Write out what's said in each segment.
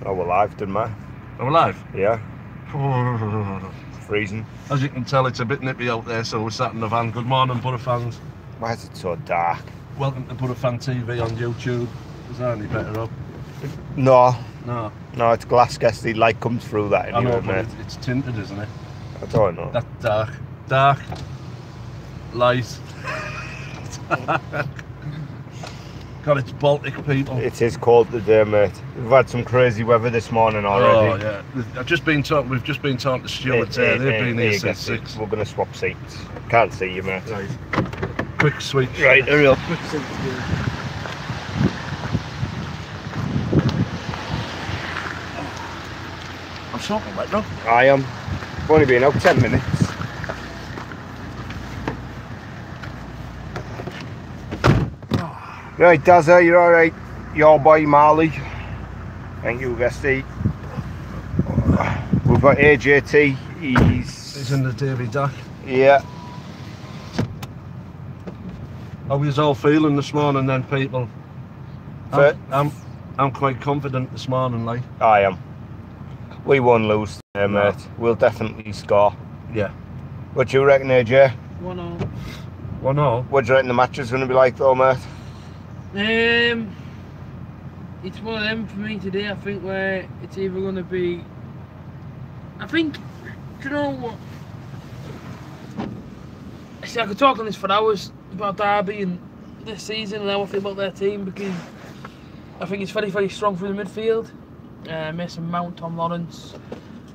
Oh, we're live, didn't we? Are we live? Yeah. Freezing. As you can tell, it's a bit nippy out there, so we're sat in the van. Good morning, Boro fans. Why is it so dark? Welcome to Boro Fan TV on YouTube. Is that any better up? No. No. No, it's glass, guess the light comes through that anyway, I know, mate. but it's tinted, isn't it? I don't know. That's dark. Dark. Light. God, it's Baltic, people. It is cold today, mate. We've had some crazy weather this morning already. Oh, yeah. We've just been talking to stewards here. They've been here since 6. We're going to swap seats. Can't see you, mate. Right. Quick switch. Right, hurry up. Quick switch. I'm soaking wet now. I am. I've only been out 10 minutes. Right, Dazza, you're alright. Your boy Marley. Thank you, Guesty. We've got AJT. He's in the Davy Dack. Yeah. How was all feeling this morning then, people? I'm quite confident this morning, like. I am. We won't lose there, mate. We'll definitely score. Yeah. What do you reckon, AJ? 1-0. 1-0? What do you reckon the match is going to be like, though, mate? It's one of them for me today. I think where it's either going to be. I think. Do you know what? See, I could talk on this for hours about Derby and this season and how I feel about their team, because I think it's very, very strong through the midfield. Mason Mount, Tom Lawrence,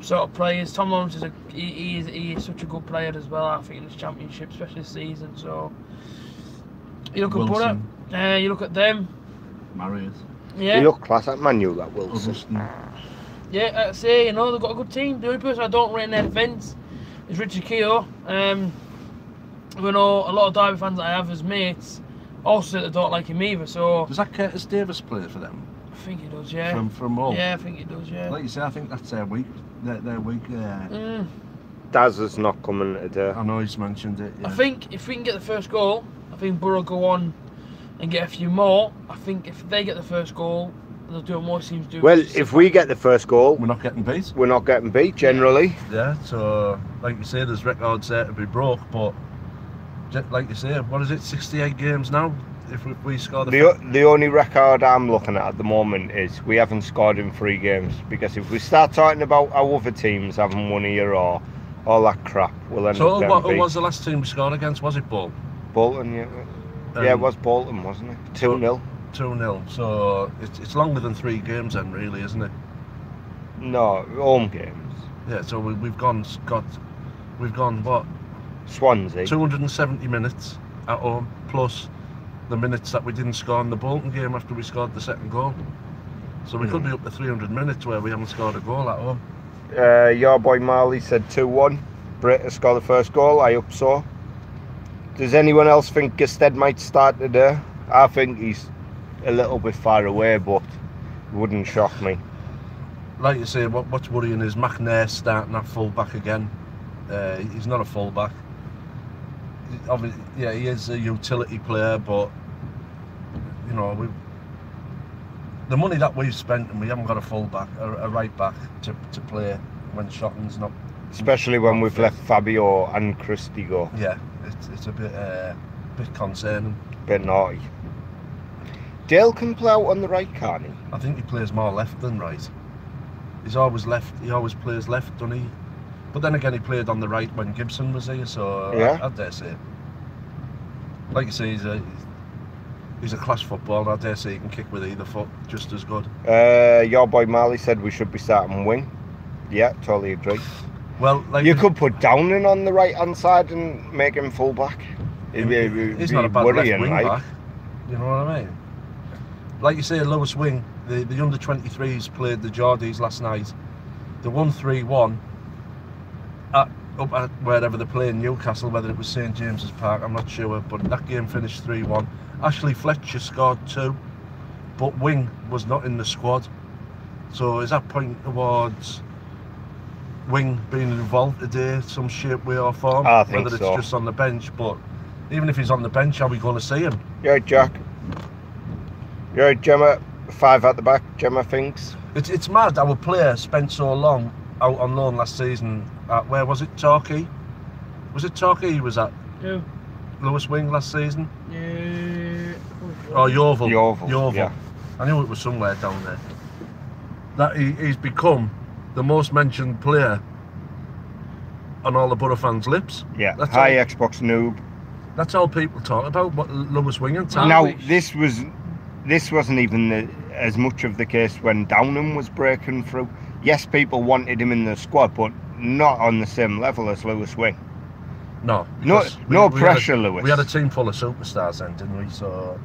sort of players. Tom Lawrence is he is such a good player as well. I think in this championship, especially this season. So you look at Boro, you look at them. Marius. Yeah. You look class at Manu, that Wilson. Yeah, I'd say, you know, they've got a good team. The only person I don't rate in their defence is Richard Keogh. We know a lot of Derby fans that I have as mates also say they don't like him either. So does that Curtis Davis play for them? I think he does, yeah. From all? Yeah, I think he does, yeah. Like you say, I think that's their week. Their week. Daz is not coming today. I know he's mentioned it. Yeah. I think if we can get the first goal, I think Boro go on and get a few more. I think if they get the first goal, they'll do what most teams do. Well, if we get the first goal, we're not getting beat. We're not getting beat, generally. Yeah, so like you say, there's records there to be broke, but like you say, what is it, 68 games now? If we score the only record I'm looking at the moment is we haven't scored in 3 games, because if we start talking about our other teams having won here or all that crap, we'll end up getting beat. Who was the last team we scored against? Was it Bolton? Bolton, yeah. Yeah, it was Bolton, wasn't it? 2-0. 2-0. So it's longer than 3 games then, really, isn't it? No, home games. Yeah, so we've gone what? Swansea. 270 minutes at home, plus the minutes that we didn't score in the Bolton game after we scored the second goal. So we could be up to 300 minutes where we haven't scored a goal at home. Your boy Marley said 2-1. Britt has scored the first goal. I hope so. Does anyone else think Gestead might start today? I think he's a little bit far away, but it wouldn't shock me. Like you say, what's worrying is McNair starting at full back again. He's not a full back. Obviously, yeah, he is a utility player, but you know, the money that we've spent and we haven't got a full back, a right back to play when Shotton's not. Especially when we've left Fabio and Christie go. Yeah, it's a bit concerning. Bit naughty. Dale can play out on the right, can't he? I think he plays more left than right. He's always left. He always plays left, doesn't he? But then again, he played on the right when Gibson was here, so yeah. I dare say. Like you say, he's a class footballer. I dare say he can kick with either foot just as good. Your boy Marley said we should be starting wing. Yeah, totally agree. Well, like you could put Downing on the right hand side and make him full back. He's not a bad left wing back. You know what I mean? Like you say, Lewis Wing, the under 23s played the Geordies last night. They won 3-1 up at wherever they play in Newcastle, whether it was St James's Park, I'm not sure, but that game finished 3-1. Ashley Fletcher scored 2, but Wing was not in the squad. So is that pointing towards Wing being involved today, some shape, way or form? I think whether so. It's just on the bench, but even if he's on the bench, are we going to see him? You're right, Jack. You're right, Gemma. 5 at the back, Gemma thinks. It's mad. Our player spent so long out on loan last season at, where was it, Torquay? Was it Torquay he was at? Who? Lewis Wing last season? Yeah. Oh, Yeovil. Yeovil, yeah. I knew it was somewhere down there. That he's become the most mentioned player on all the Boro fans' lips. Yeah, that's high all, Xbox noob. That's all people talk about, what Lewis Wing and Tam. Now, this wasn't even as much of the case when Downham was breaking through. Yes, people wanted him in the squad, but not on the same level as Lewis Wing. No. No pressure, Lewis. We had a team full of superstars then, didn't we? So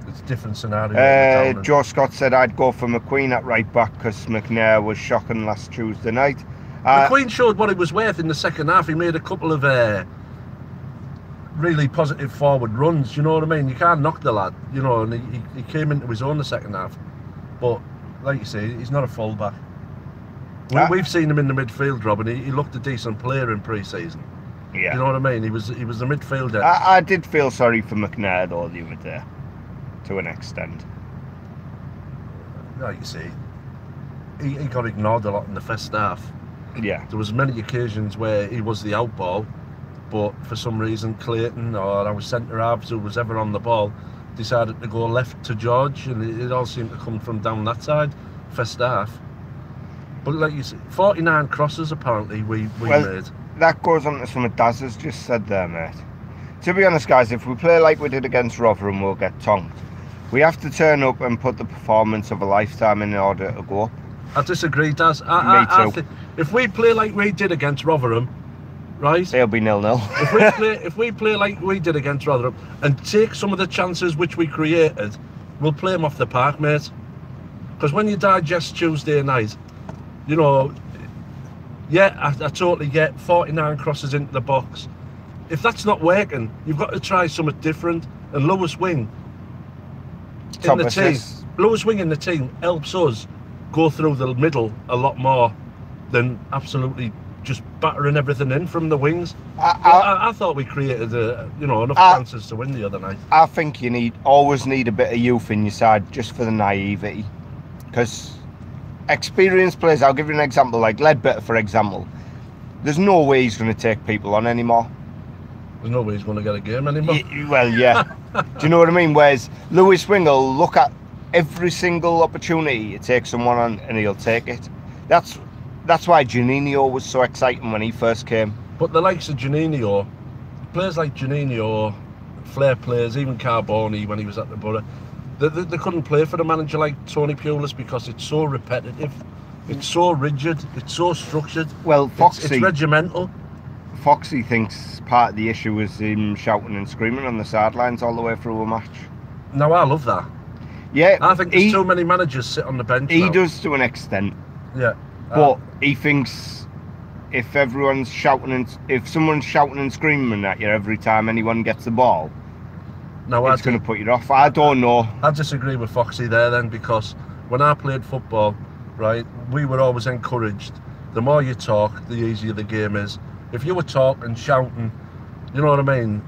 it's a different scenario. Joe Scott said I'd go for McQueen at right back because McNair was shocking last Tuesday night. McQueen showed what he was worth in the second half. He made a couple of really positive forward runs, you know what I mean? You can't knock the lad, you know, and he came into his own the second half. But, like you say, he's not a full-back. We've seen him in the midfield, Rob, and he looked a decent player in pre-season. Yeah. You know what I mean? He was the midfielder. I did feel sorry for McNair, though, the other day, to an extent. Like you say, he got ignored a lot in the first half. Yeah. There was many occasions where he was the out ball, but for some reason Clayton or our centre-halves, who was ever on the ball, decided to go left to George, and it all seemed to come from down that side, first half. But like you said, 49 crosses apparently we made. That goes on to something Daz has just said there, mate. To be honest, guys, if we play like we did against Rotherham, we'll get tonked. We have to turn up and put the performance of a lifetime in order to go up. I disagree, Daz. Me too. If we play like we did against Rotherham, right? It'll be 0-0. if we play like we did against Rotherham and take some of the chances which we created, we'll play them off the park, mate. Because when you digest Tuesday night, you know, yeah, I totally get 49 crosses into the box. If that's not working, you've got to try something different. And Lewis Wing in the team, Lewis Wing in the team helps us go through the middle a lot more than absolutely just battering everything in from the wings. I thought we created enough chances to win the other night. I think you always need a bit of youth in your side just for the naivety, because experienced players, I'll give you an example, like Ledbetter for example, there's no way he's going to take people on anymore. There's no way he's going to get a game anymore. Well, yeah. Do you know what I mean? Whereas Lewis Wing will look at every single opportunity to take someone on and he'll take it. That's why Juninho was so exciting when he first came. But the likes of Juninho, players like Juninho, flair players, even Carboni when he was at the Boro, they couldn't play for a manager like Tony Pulis because it's so repetitive, it's so rigid, it's so structured. Well, Foxy, it's regimental. Foxy thinks part of the issue was him shouting and screaming on the sidelines all the way through a match. No, I love that. Yeah, I think there's too many managers sit on the bench. He does to an extent. Yeah. But he thinks if someone's shouting and screaming at you every time anyone gets the ball, it's going to put you off. I don't know. I disagree with Foxy there then, because when I played football, right, we were always encouraged. The more you talk, the easier the game is. If you were talking, shouting, you know what I mean?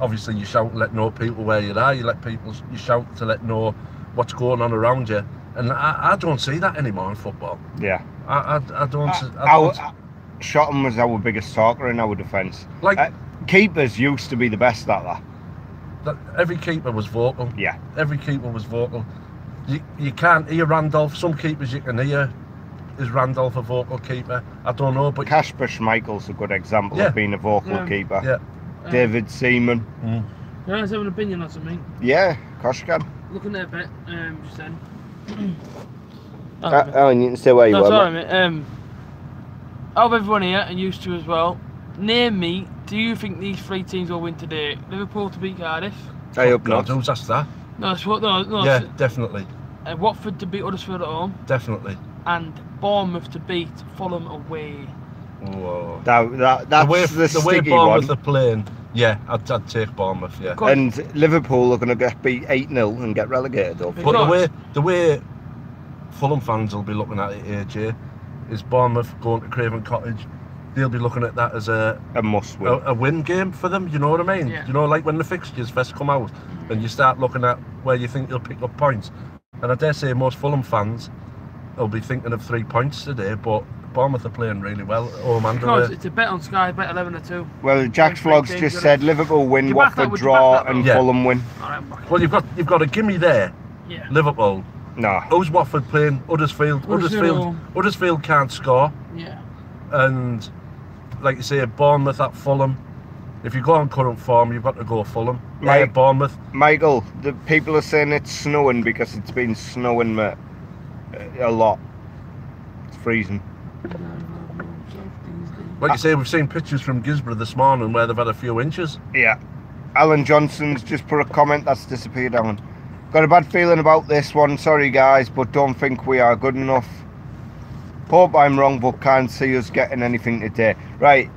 Obviously, you shout and let know people where you are. You shout to let know what's going on around you. And I don't see that anymore in football. Yeah. I don't. Shotton was our biggest talker in our defence. Like keepers used to be the best at that. Every keeper was vocal. Yeah. Every keeper was vocal. You can't hear Randolph. Some keepers you can hear. Is Randolph a vocal keeper? I don't know, but Kasper Schmeichel's a good example of being a vocal keeper. Yeah. David Seaman. Can I have an opinion on something? Yeah, Kosh can. Looking at a bit, just then. And you can say where you were. Sorry, mate. Out of everyone here, and used to as well, name me, do you think these three teams will win today? Liverpool to beat Cardiff? I hope not. Who's asked that? No, yeah, definitely. Watford to beat Huddersfield at home? Definitely. And Bournemouth to beat Fulham away? Whoa. That's the way Bournemouth are playing. Yeah, I'd take Bournemouth. Yeah. And Liverpool are going to get beat 8-0 and get relegated. But the way Fulham fans will be looking at it, AJ, is Bournemouth going to Craven Cottage. They'll be looking at that as a must-win, a win game for them. You know what I mean? Yeah. You know, like when the fixtures first come out, and you start looking at where you think you'll pick up points. And I dare say most Fulham fans will be thinking of 3 points today, but Bournemouth are playing really well at home and Because it's a bet on Sky, bet 11-2. Well, Jack Vlogs just said Liverpool win, Watford draw, and Fulham win. Well, you've got a gimme there. Yeah. Liverpool. Nah. Who's Watford playing? Huddersfield. Huddersfield can't score. Yeah. And like you say, Bournemouth at Fulham. If you go on current form, you've got to go Fulham. Bournemouth. Michael, the people are saying it's snowing because it's been snowing a lot. It's freezing. Like you say, we've seen pictures from Gisborough this morning where they've had a few inches. Yeah. Alan Johnson's just put a comment that's disappeared, Alan. Got a bad feeling about this one. Sorry, guys, but don't think we are good enough. Hope I'm wrong, but can't see us getting anything today. Right.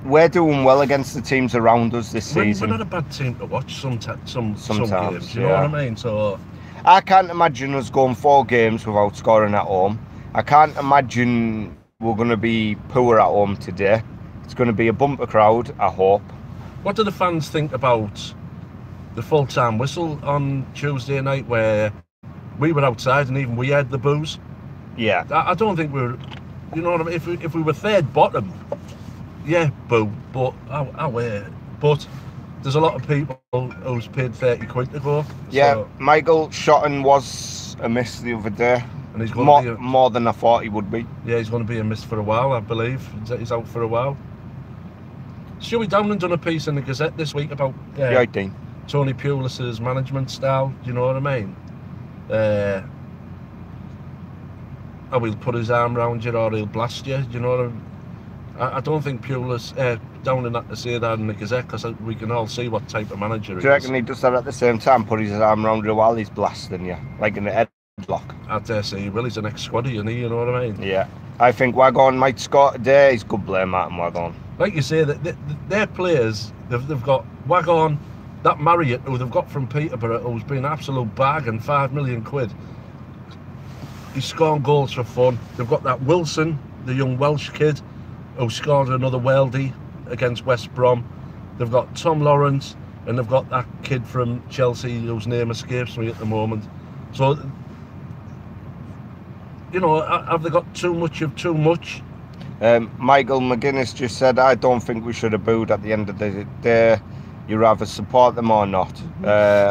We're doing well against the teams around us this season. We're not a bad team to watch sometimes, games, you know what I mean? So I can't imagine us going 4 games without scoring at home. I can't imagine we're going to be poor at home today. It's going to be a bumper crowd, I hope. What do the fans think about the full-time whistle on Tuesday night where we were outside and even we had the boos? Yeah. I don't think we're, you know what I mean? If we were third bottom, yeah, boo. But but there's a lot of people who's paid 30 quid to go. Yeah, so. Michael Shotton was a miss the other day. And he's going to be more than I thought he would be. Yeah, he's going to be a miss for a while, I believe. He's out for a while. Stewie Downing done a piece in the Gazette this week about Tony Pulis's management style. Do you know what I mean? How he'll put his arm around you or he'll blast you. Do you know what I mean? I don't think Pulis Downing had to say that in the Gazette because we can all see what type of manager he is. Do you reckon he does that at the same time, put his arm around you while he's blasting you, like in the headlock? I dare say he will. He's an ex-squaddy, isn't he? You know what I mean? Yeah. I think Wagon might score today. He's good player, Martin Wagon. Like you say, their players, they've got Wagon, that Marriott, who they've got from Peterborough, who's been an absolute bargain, 5 million quid. He's scoring goals for fun. They've got that Wilson, the young Welsh kid, who scored another worldie against West Brom. They've got Tom Lawrence, and they've got that kid from Chelsea whose name escapes me at the moment. So, you know, have they got too much of too much? Michael McGuinness just said, I don't think we should have booed at the end of the day. You rather support them or not.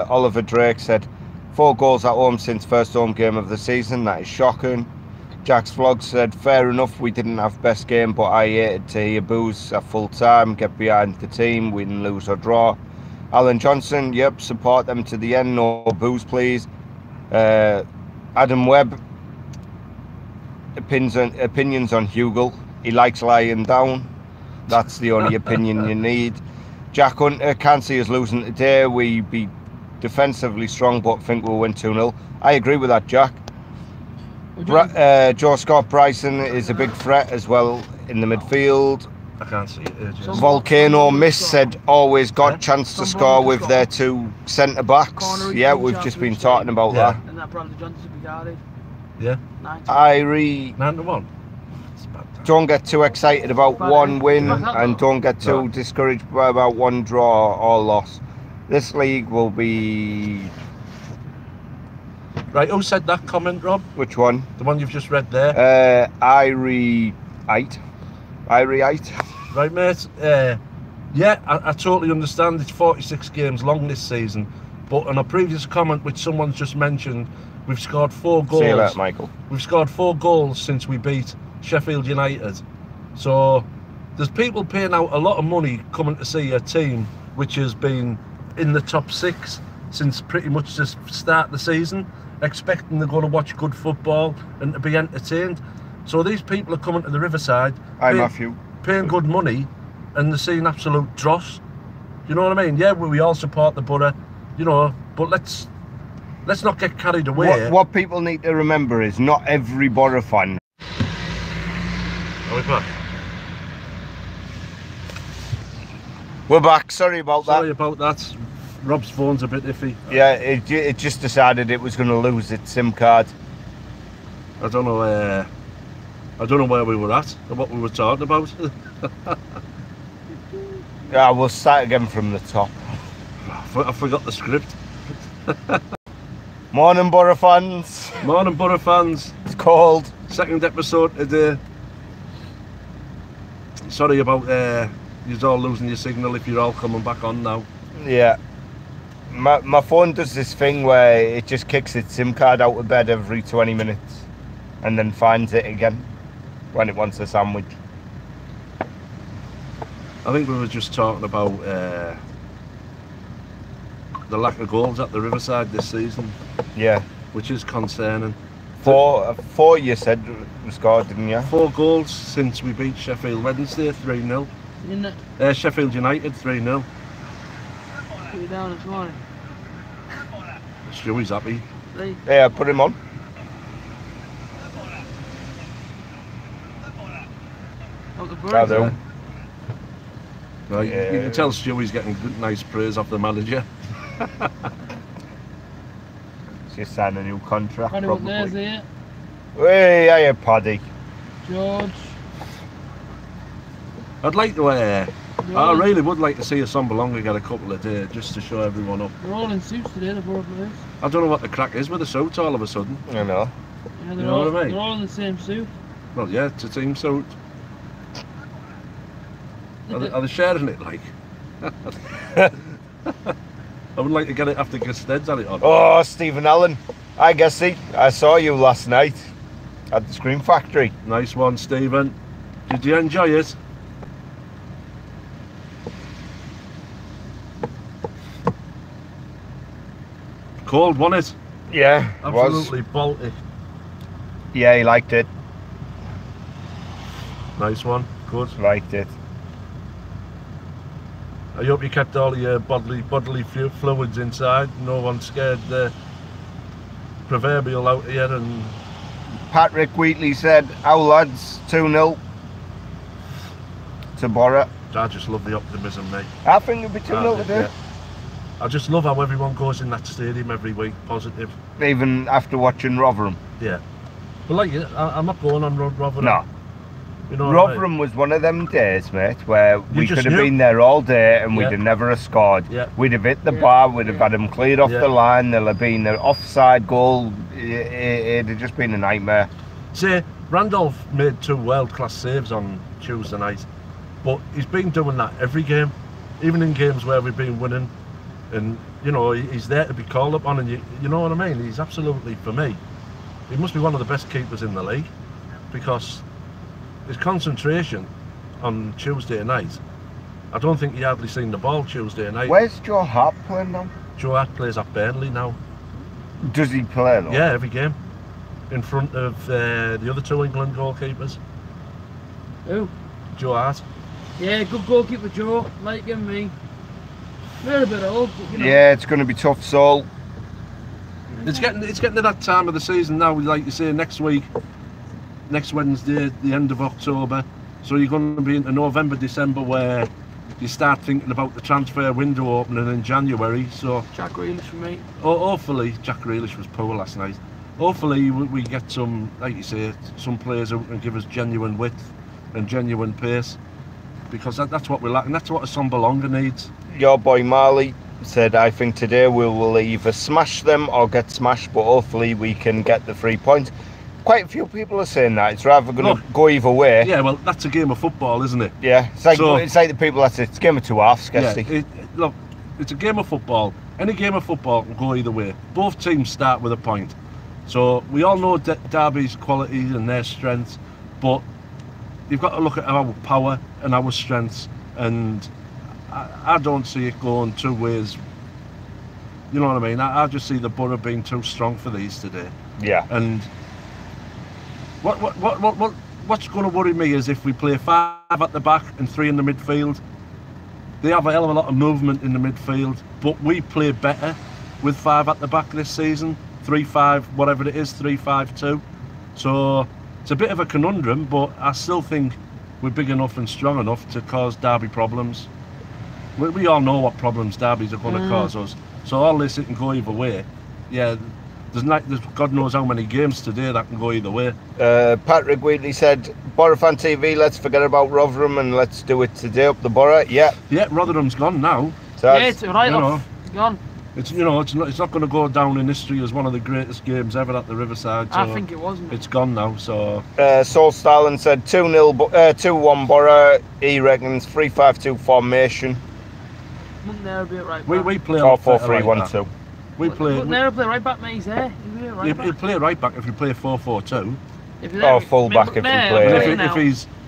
Oliver Drake said, 4 goals at home since first home game of the season. That is shocking. Jack's Vlog said, fair enough, we didn't have best game, but I hated to hear boos at full time, get behind the team, win, lose or draw. Alan Johnson, yep, support them to the end, no boos please. Adam Webb, opinions on Hugel. He likes lying down. That's the only opinion you need. Jack Hunter, can't see us losing today. We be defensively strong, but think we'll win 2-0. I agree with that, Jack. Joe Scott Bryson is a big threat as well in the midfield. I can't see it. Volcano Miss said always got chance to score with their 2 centre backs. Yeah, we've just been talking about that. And that probably Johnson to be guarded. Yeah. 9-1. Don't get too excited about one win and don't get too discouraged about one draw or loss. This league will be... Right, who said that comment, Rob? Which one? The one you've just read there. Irie. Right, mate. Yeah, I totally understand. It's 46 games long this season. But on a previous comment, which someone's just mentioned, we've scored 4 goals. See you later, Michael. We've scored 4 goals since we beat Sheffield United. So there's people paying out a lot of money coming to see a team which has been in the top 6 since pretty much the start of the season, expecting they're going to watch good football and to be entertained. So these people are coming to the Riverside, paying good money, and they're seeing absolute dross. You know what I mean? Yeah, we all support the Boro, you know, but let's not get carried away. What people need to remember is not every Boro fan. Are we back? We're back. Sorry about that. Sorry about that. Rob's phone's a bit iffy. Yeah, it just decided it was going to lose its SIM card. I don't know where we were at and what we were talking about. Yeah, we'll start again from the top. I forgot the script. Morning, Boro fans. Morning, Boro fans. cold. Second episode today. Sorry about you're all losing your signal if you're all coming back on now. Yeah. My phone does this thing where it just kicks its SIM card out of bed every 20 minutes and then finds it again when it wants a sandwich. I think we were just talking about the lack of goals at the Riverside this season. Yeah. Which is concerning. Four you said we scored, didn't you? 4 goals since we beat Sheffield Wednesday 3-0. Sheffield United 3-0. Put you down this morning. Stewie's happy. Right. Yeah, put him on. Out the birds, Yeah. Right, yeah. You can tell Stewie's getting good, nice praise off the manager. Just signed a new contract. Paddy probably. there's here. Hey, hiya, Paddy. George. I'd like to I really would like to see a Sombalonga get a couple of days just to show everyone up. They're all in suits today, the Boro players. I don't know what the crack is with the suits all of a sudden. I know. Yeah, You know what I mean? They're all in the same suit. Well, yeah, it's a team suit. Are they sharing it like? I would like to get it after Gested's had it on. Oh, Stephen Allen. Hi, Gussie. I saw you last night at the Scream Factory. Nice one, Stephen. Did you enjoy it? Cold, wasn't it? Yeah, it Absolutely was. bolty. Yeah, he liked it. Nice one. Good. Liked it. I hope you kept all your bodily fluids inside. No one scared the proverbial out here. And Patrick Wheatley said, "Our lads 2-0 to Boro." I just love the optimism, mate. I think it'll be 2-0 today. Yeah. I just love how everyone goes in that stadium every week, positive. Even after watching Rotherham. Yeah. But like, I'm not going on Rotherham. No. You know Rotherham was one of them days, mate, where we just could have knew. been there all day and Yeah. we'd have never have scored. Yeah. We'd have hit the bar, we'd have had them cleared off Yeah. the line, there'll have been an offside goal. It'd have just been a nightmare. See, Randolph made 2 world-class saves on Tuesday night, but he's been doing that every game, even in games where we've been winning. And, you know, he's there to be called upon, and you know what I mean? He's absolutely, for me, he must be one of the best keepers in the league, because his concentration on Tuesday night, I don't think he hardly seen the ball Tuesday night. Where's Joe Hart playing now? Joe Hart plays at Burnley now. Does he play though? Yeah, every game. In front of the other 2 England goalkeepers. Who? Joe Hart. Yeah, good goalkeeper Joe. Like him, me. They're a bit old, but you know. Yeah, it's going to be tough, Sol. It's getting to that time of the season now, like you say, next week, next Wednesday, the end of October. So you're going to be into November, December, where you start thinking about the transfer window opening in January. So Jack Grealish for me. hopefully, Jack Grealish was poor last night. Hopefully we get some, like you say, some players who can give us genuine width and genuine pace, because that's what we lack, and that's what a Sombalonga needs. Your boy Marley said, "I think today we will either smash them or get smashed, but hopefully we can get the 3 points." Quite a few people are saying that. It's rather going to go either way. Yeah, well, that's a game of football, isn't it? Yeah, it's like the people that say it's a game of 2 halves, yeah, look, it's a game of football. Any game of football can go either way. Both teams start with a point. So we all know Derby's qualities and their strengths, but you've got to look at our power and our strengths, and I don't see it going 2 ways. You know what I mean? I just see the Boro being too strong for these today. Yeah. And what's going to worry me is if we play 5 at the back and 3 in the midfield. They have a hell of a lot of movement in the midfield, but we play better with 5 at the back this season. 3-5, whatever it is, 3-5-2. So it's a bit of a conundrum, but I still think we're big enough and strong enough to cause Derby problems. We all know what problems Derbies are going to cause us. So all this, it can go either way. Yeah, there's God knows how many games today that can go either way. Patrick Wheatley said, "Boro Fan TV, let's forget about Rotherham and let's do it today up the Boro." Yeah. Yeah, Rotherham's gone now. So yeah, it's right off. Gone. It's it's not going to go down in history as one of the greatest games ever at the Riverside. So I think it wasn't. It's gone now. So Saul Starlin said 2-1 Boro. He reckons 3-5-2 formation. Wouldn't there be a right back? we play 4-4-3-1-2. We play. Wouldn't there be a right back, mate? He's there. He'd play right back if you play 4-4-2. Or full back if you play.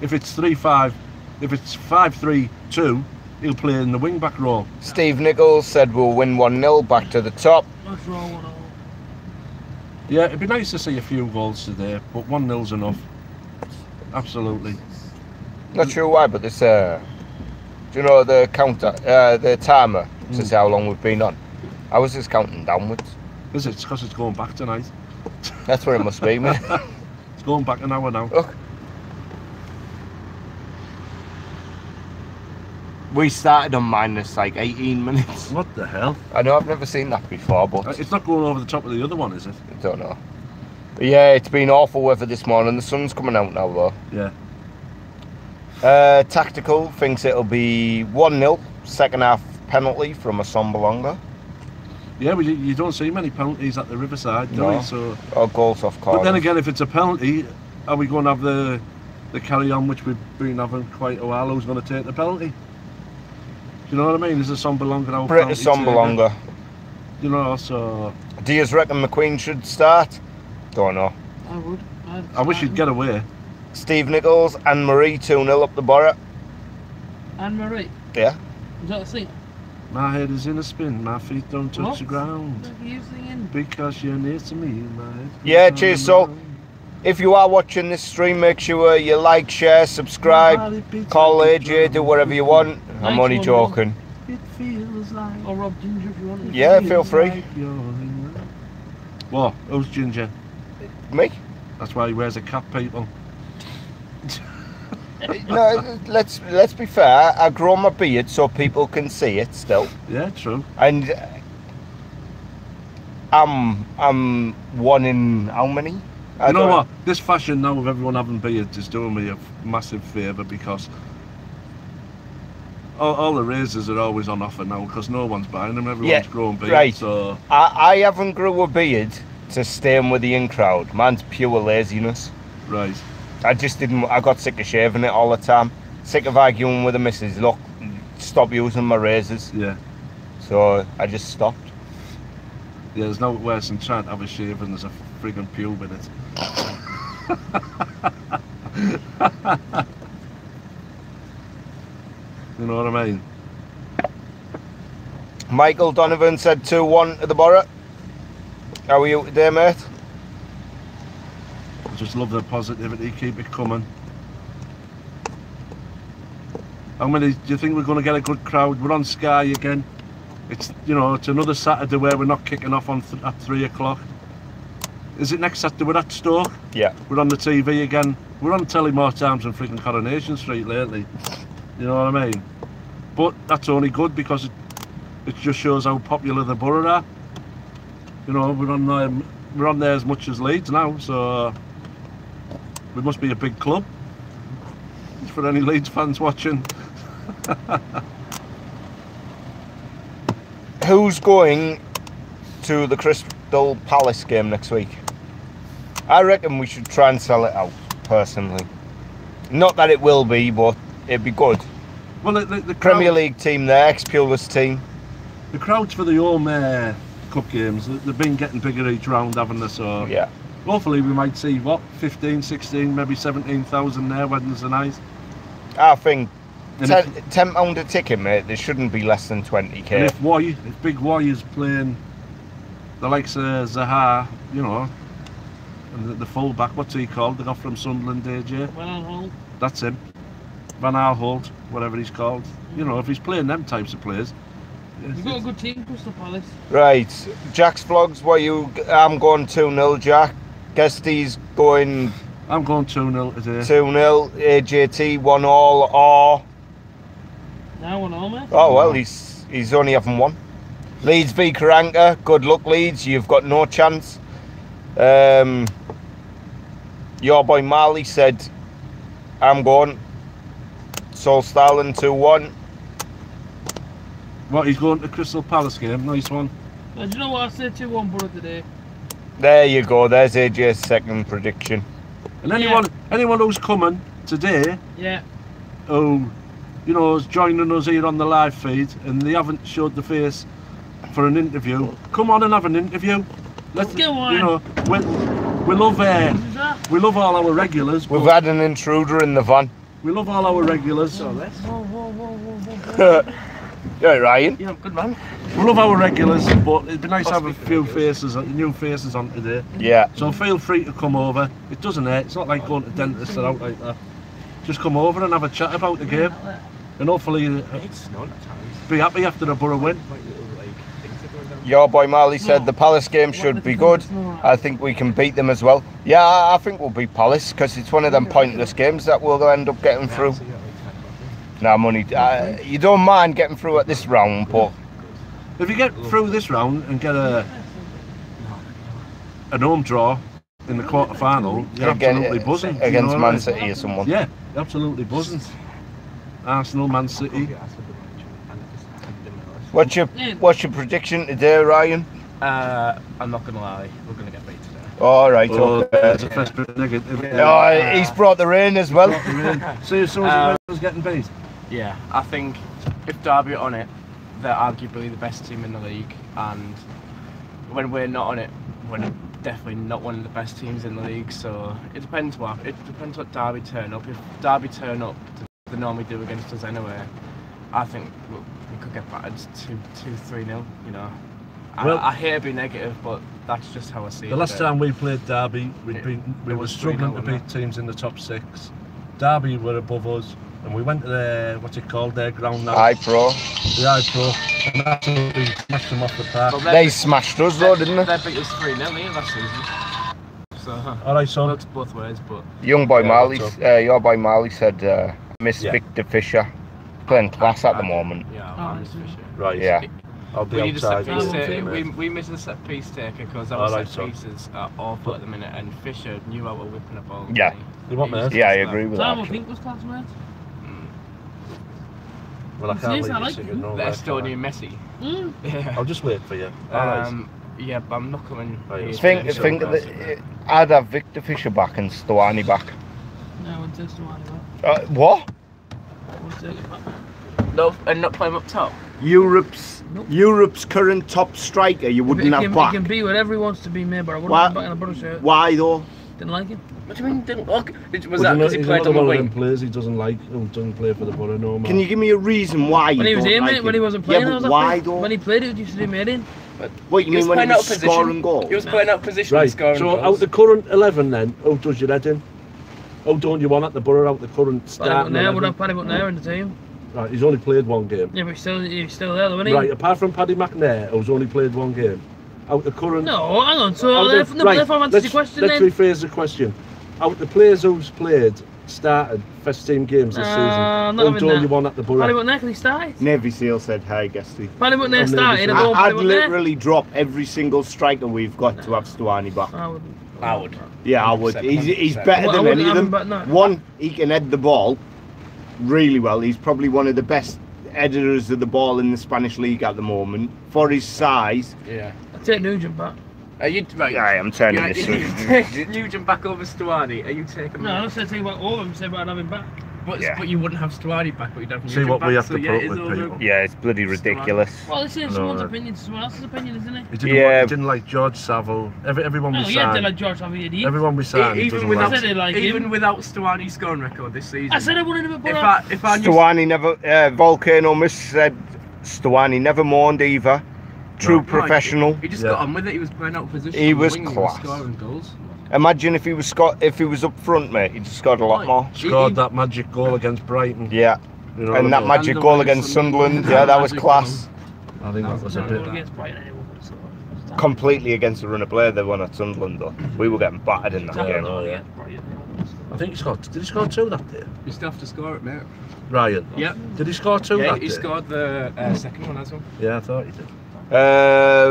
If it's 3-5, if it's 5-3-2, he'll play in the wing back role. Steve Nichols said we'll win 1-0, back to the top. Let's roll 1-0. Yeah, it'd be nice to see a few goals today, but 1-0's enough. Absolutely. Not sure why, but this, do you know the counter, the timer to see how long we've been on? I was just counting downwards. Is it? It's because it's going back tonight. That's where it must be, mate. It's going back an hour now. Look. We started on minus like 18 minutes. What the hell? I know, I've never seen that before, but... It's not going over the top of the other one, is it? I don't know. But yeah, it's been awful weather this morning. The sun's coming out now, though. Yeah. Tactical thinks it'll be 1-0, second half penalty from a Sombalonga. Yeah, you don't see many penalties at the Riverside, do you? So, or goals off corners. But then again, if it's a penalty, are we going to have the carry-on which we've been having quite a while? Who's going to take the penalty? Do you know what I mean? Is it Sombalonga now? British Sombalonga. You know, so... Do you reckon McQueen should start? Don't know. I would. I wish he'd get away. Steve Nichols, Anne-Marie 2-0 up the Boro. Anne-Marie? Yeah. Is that a thing? My head is in a spin, my feet don't touch the ground. What are you singing? Because you're near to me, my head. Yeah, cheers. So, if you are watching this stream, make sure you like, share, subscribe, call AJ, do whatever you want. I'm only joking. It feels like... Or Rob Ginger if you want. Yeah, feel free. Like what? Who's Ginger? Me? That's why he wears a cap, people. No, let's be fair. I grow my beard so people can see it still. Yeah, true. And I'm one in how many? You know what? This fashion now of everyone having beards is doing me a massive favour because all the razors are always on offer now because no one's buying them. Everyone's growing beards. Right. So I haven't grew a beard to stay in with the in crowd. Mine's pure laziness. Right. I just didn't. I got sick of shaving it all the time. Sick of arguing with the missus. Look, stop using my razors. Yeah. So I just stopped. Yeah, there's no worse than trying to have a shave and there's a friggin' pube in it. You know what I mean? Michael Donovan said 2-1 to the Boro. How are you today, mate? I just love the positivity, keep it coming. How many do you think we're going to get a good crowd? We're on Sky again. It's, you know, it's another Saturday where we're not kicking off on at 3 o'clock. Is it next Saturday we're at Stoke? Yeah. We're on the TV again. We're on telly more times than freaking Coronation Street lately. You know what I mean? But that's only good because it just shows how popular the Boro are. You know, we're on there as much as Leeds now, so we must be a big club. For any Leeds fans watching. Who's going to the Crystal Palace game next week? I reckon we should try and sell it out, personally. Not that it will be, but it'd be good. Well, the Premier League team there, ex-Pulis team. The crowds for the home cup games, they've been getting bigger each round, haven't they? So yeah. Hopefully we might see, what, 15, 16, maybe 17,000 there Wednesday night. I think £10 a ticket, mate, there shouldn't be less than 20k. And if Big Y is playing the likes of Zaha, you know, and the full-back, what's he called? They got from Sunderland, AJ? Van Aanholt. That's him. Van Aanholt, whatever he's called. You know, if he's playing them types of players. You've got a good team, Crystal Palace. Right. Jack's vlogs, I'm going 2-0, Jack. Guesty's going... I'm going 2-0 today. 2-0, AJT 1-all, or... Now 1-all, mate. Oh, well, he's only having one. Leeds v Karanka, good luck, Leeds, you've got no chance. Your boy Marley said, I'm going. Saul Starlin 2-1. What, he's going to Crystal Palace game? Nice one. Do you know what I said? 2-1 Boro today. There you go. There's AJ's second prediction. And anyone who's coming today, who, you know, is joining us here on the live feed, and they haven't showed the face for an interview, come on and have an interview. Let's go on. You know, we love all our regulars. We've had an intruder in the van. We love all our regulars. Yeah, Ryan. Yeah, good man. We love our regulars, but it'd be nice to have a few faces, new faces on today. Yeah. So feel free to come over. It doesn't hurt. It's not like going to dentist or out like that. Just come over and have a chat about the game, and hopefully be happy after the Boro win. Your boy Marley said the Palace game should be good. I think we can beat them as well. Yeah, I think we'll beat Palace because it's one of them pointless games that we'll end up getting through. Now, money. You don't mind getting through at this round, but if you get through this round and get a home draw in the quarter final, you're absolutely buzzing against Man City or someone. Yeah, absolutely buzzing. Arsenal, Man City. What's your prediction today, Ryan? I'm not gonna lie, we're gonna get beat today. All right. Okay. That's a first negative. He's brought the rain as well. So someone was getting beat. Yeah, I think if Derby are on it, they're arguably the best team in the league, and when we're not on it, we're definitely not one of the best teams in the league. So it depends what Derby turn up. If Derby turn up, they normally do against us anyway. I think we could get battered 2-3-0. You know, well, I hate to be negative, but that's just how I see it. The last time we played Derby, we were struggling to beat teams in the top 6. Derby were above us, and we went to their, what's it called, their ground now? iPro. The iPro, and absolutely smashed them off the park. They smashed us though, didn't they? They beat us 3-0 last season. So, all right, son. Looks both ways, but your boy Marley said, Miss Victor Fisher, playing class at the moment. Yeah, I miss Fisher. Right. Yeah. I'll be outside. We missed the set piece taker because our set pieces are awful at the minute, and Fisher knew how to whipping a ball. Yeah. You want me? Yeah, I agree with that. I think was class, mate. Well, I can't The Estonian Messi. Yeah. I'll just wait for you. Yeah, but I'm not coming. Think I'd have Victor Fisher back and Stuani back. No, I wouldn't take Stuani back. What? I wouldn't take it back. No, and not play him up top. Europe's current top striker, you wouldn't have back. He can be whatever he wants to be, mate, but I wouldn't have back in a Boro shirt. Why though? Didn't like him. What do you mean didn't like? Was that because he played on the wing? Players he doesn't like, who doesn't play for the Boro no more. Can you give me a reason why you when he was in, mate, when he wasn't playing, yeah, but why though? When he played it, you should have made in. What you mean when he was scoring goals? He was playing out position and scoring goals. So out the current 11 then, who does your head in? Who don't you want at the Boro out the current start? I would have Paddy McNair in the team. Right, he's only played one game. Yeah, but he's still there, though, isn't he? Right, apart from Paddy McNair, who's only played one game, out the current... No, hang on, so therefore I've answered your question let's rephrase the question. Out the players who's started first team games this season, who don't you want at the Boro? Paddy McNair, can he start? Navy Seal said hi, Guesty. Paddy McNair started. I'd literally drop every single striker we've got to have Stuani back. I would. Yeah, I would. He's better than any of them. One, he can head the ball really well. He's probably one of the best headers of the ball in the Spanish league at the moment. For his size. Yeah. I'd take Nugent back. Are you right? Yeah, I'm turning this through. Nugent back over Stuani. Are you taking him? No, I'm not saying take back all of them, say but I'd have him back. But you wouldn't have Stuani back, but you'd have Nugent See what back, we have to put with people. Yeah, it's bloody ridiculous. Well, this is someone's opinion to someone else's opinion, isn't it? He didn't like George Savile. Everyone we signed. Yeah, didn't like George Savile, idiot. Everyone we signed. Even without Stuani's scoring record this season. I said I wanted him at Boro. Stuani never. Volcano Miss said Stuani never mourned either. True professional. He just got on with it. He was playing out of position. He was class. Scoring goals. Imagine if he was up front, mate. He'd scored a lot more. Scored that magic goal against Brighton. Yeah. You know and that magic goal against Sunderland. Yeah, that was class. I think that was a bit. Completely against the run of play they won at Sunderland though. We were getting battered in that game. Yeah. I think he scored. Did he score 2 that day? You still have to score it, mate. Ryan. Yeah. Did he score 2 that day? He scored the second one as well. Yeah, I thought he did.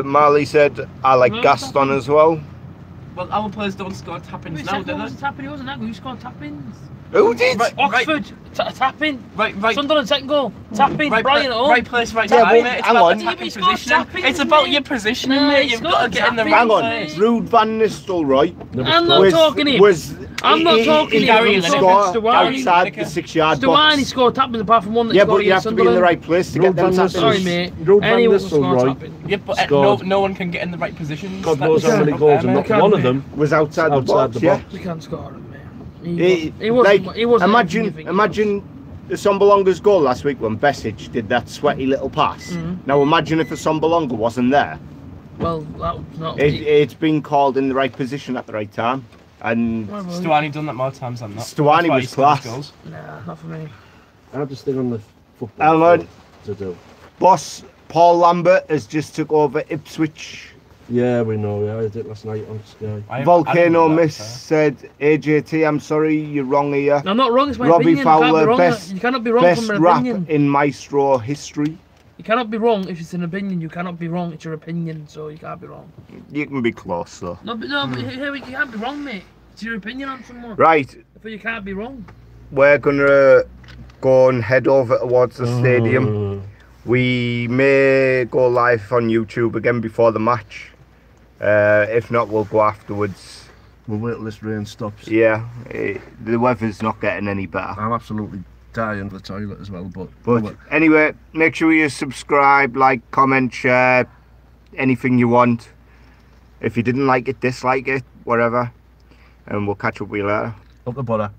Marley said I like Gaston as well. Well, our players don't score tap-ins now, do they? He wasn't that good. He scored tap-ins. Who did? Oxford, tapping. Right. Sunderland second goal, tapping. Brian at home. Right place, right Yeah, time, but mate. It's hang about on. attacking He scored positioning. tapping, It's about mate. your positioning, No, mate. he You've scored got to get in the tapping. right Hang on. place. Rude Van Nistelrooy, right? I'm not talking him. I'm not talking he him. didn't I'm score talking Stewani. outside the 6-yard Stewani box. scored tapping apart from one that Yeah, scored but you have against to be in the Sunderland. right place to get them tappings. Sorry, mate. Rude Van Anyone can score Nistelrooy. tapping. Yeah, but Scored. no one can get in the right position. God knows how many goals, and not one of them Was outside the box, yeah. We can't score him, mate. He wasn't imagine the Sombolonga's goal last week when Besic did that sweaty little pass. Now imagine if a Sombolonga wasn't there. Well, that was not. It's been called in the right position at the right time. And Stewani done that more times than that. Stewani was class. Nah, not for me. I have this thing on the football Hang to do. Boss Paul Lambert has just took over Ipswich. Yeah, we know. Yeah, I did it last night on Sky. Volcano Miss said, AJT, I'm sorry, you're wrong here. I'm not wrong, it's my Robbie opinion. Fowler, You cannot be wrong best from an rap opinion. in Maestro history. You cannot be wrong if it's an opinion. You cannot be wrong. It's your opinion, so you can't be wrong. You can be close though. No, but here you can't be wrong, mate. It's your opinion on someone. Right, But you can't be wrong. we're gonna go and head over towards the stadium. We may go live on YouTube again before the match. If not, we'll go afterwards. We'll wait till this rain stops. Yeah, the weather's not getting any better. I'm absolutely dying for the toilet as well, but anyway, make sure you subscribe, like, comment, share, anything you want. If you didn't like it, dislike it, whatever. And we'll catch up with you later. up the butter.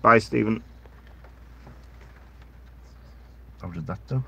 Bye, Stephen. How did that do?